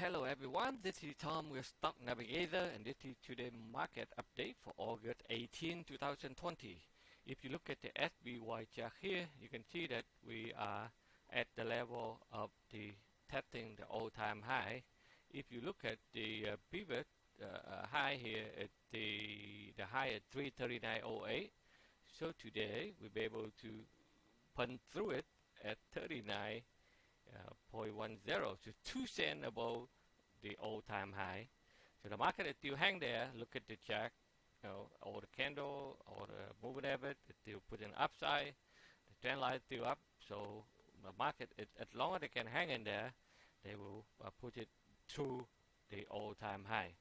Hello everyone, this is Tom with Stock Navigator and this is today's market update for August 18, 2020. If you look at the SPY chart here, you can see that we are at the level of the testing the all-time high. If you look at the pivot high here at the high at 339.08, so today we'll be able to punch through it at 39. 0.10, so 2 cents above the all-time high. So the market is still hang there. Look at the chart, or the candle, or the moving average, it's still putting upside. The trend line is still up. So the market, as long as they can hang in there, they will push it through the all-time high.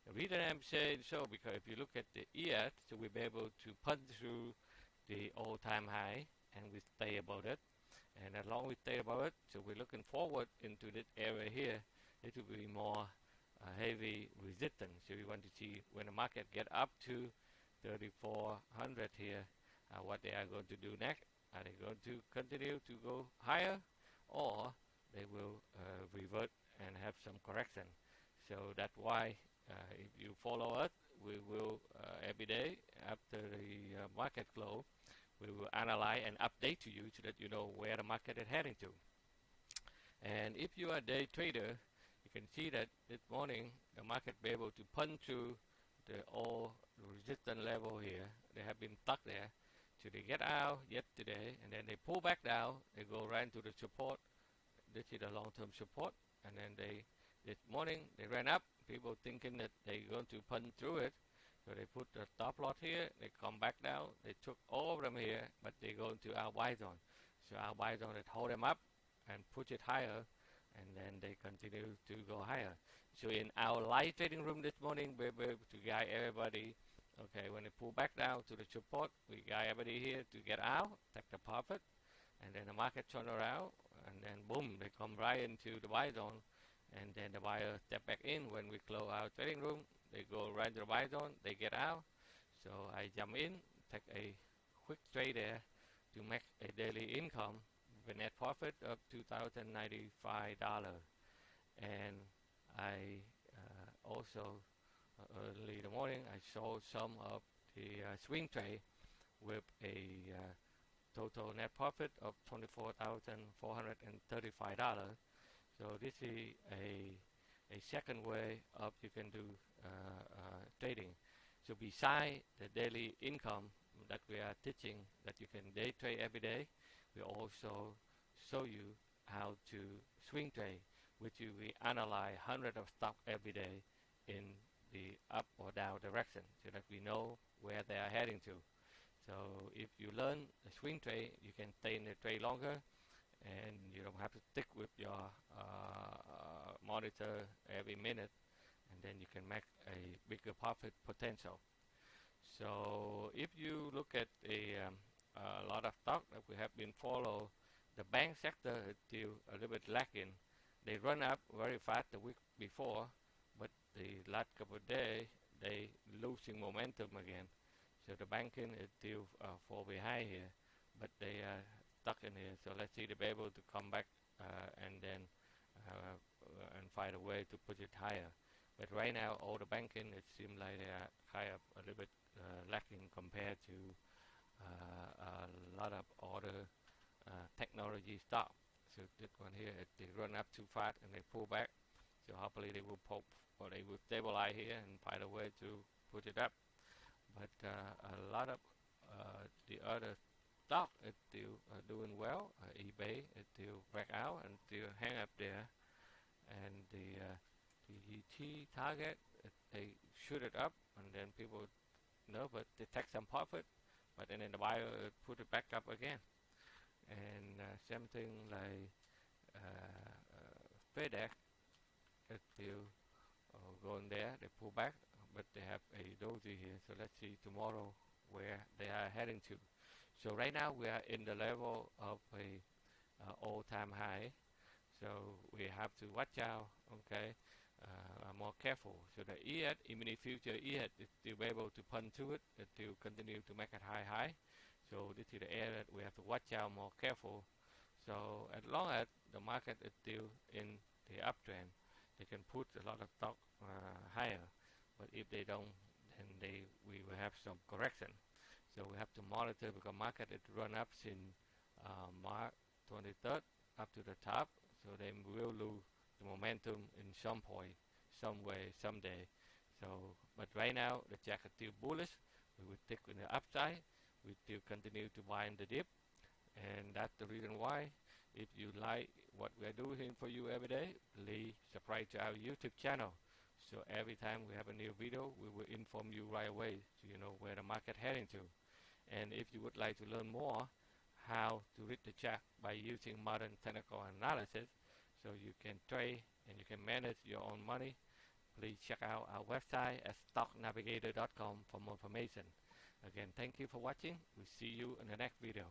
The reason I'm saying so because if you look at the ES, so we'll be able to punch through the all-time high, and we stay above it. And as long as we stay above it, so we're looking forward into this area here, it will be more heavy resistance. So we want to see when the market get up to 3,400 here, what they are going to do next. Are they going to continue to go higher, or they will revert and have some correction? So that's why if you follow us, we will every day after the market close, we will analyze and update to you so that you know where the market is heading to. And if you are a day trader, you can see that this morning the market be able to punch through the all resistance level here. They have been stuck there. So they get out yesterday and then they pull back down. They go right into the support. This is the long-term support. And then this morning they ran up. People thinking that they're going to punch through it. So they put the stop loss here, they come back down, they took all of them here, but they go into our buy zone. So our buy zone, it hold them up and push it higher, and then they continue to go higher. So in our live trading room this morning, we're able to guide everybody. Okay, when they pull back down to the support, we guide everybody here to get out, take the profit, and then the market turn around, and then boom, they come right into the buy zone, and then the buyer step back in when we close our trading room. They go right to the buy zone, they get out. So I jump in, take a quick trade there to make a daily income with a net profit of $2,095. And I also early in the morning I saw some of the swing trade with a total net profit of $24,435. So this is a second way of you can do trading. So beside the daily income that we are teaching that you can day trade every day, we also show you how to swing trade, which we analyze hundreds of stocks every day in the up or down direction so that we know where they are heading to. So if you learn the swing trade, you can stay in the trade longer, and you don't have to stick with your monitor every minute, and then you can make a bigger profit potential. So if you look at a lot of stock that we have been follow, the bank sector is still a little bit lacking. They run up very fast the week before, but the last couple of days they losing momentum again. So the banking is still fall behind here, but they are stuck in here. So let's see, they'll be able to come back and then and find a way to push it higher. But right now, all the banking, it seems like they are kind of a little bit lacking compared to a lot of other technology stock. So this one here, they run up too fast and they pull back. So hopefully they will pop or they will stabilize here and find a way to push it up. But a lot of the other stock is still doing well. eBay is still back out and still hang up there, and the T target they shoot it up, and then people but they take some profit, but then the buyer put it back up again. And same thing like FedEx is still going there. They pull back, but they have a dozy here. So let's see tomorrow where they are heading to. So right now we are in the level of a all-time high. So we have to watch out, okay, more careful. So the ES, even if future ES is still able to punch to it, it will continue to make it high. So this is the area that we have to watch out more careful. So as long as the market is still in the uptrend, they can put a lot of stock higher, but if they don't, then we will have some correction. So we have to monitor because market it run up since March 23rd up to the top, so then we will lose the momentum in some point, some way, someday. So, but right now the jack is still bullish. We will stick in the upside. We still continue to buy in the dip, and that's the reason why. If you like what we're doing for you every day, please subscribe to our YouTube channel. So every time we have a new video, we will inform you right away, so you know where the market heading to. And if you would like to learn more how to read the chart by using modern technical analysis, so you can trade and you can manage your own money, please check out our website at stocknavigator.com for more information. Again, thank you for watching. We'll see you in the next video.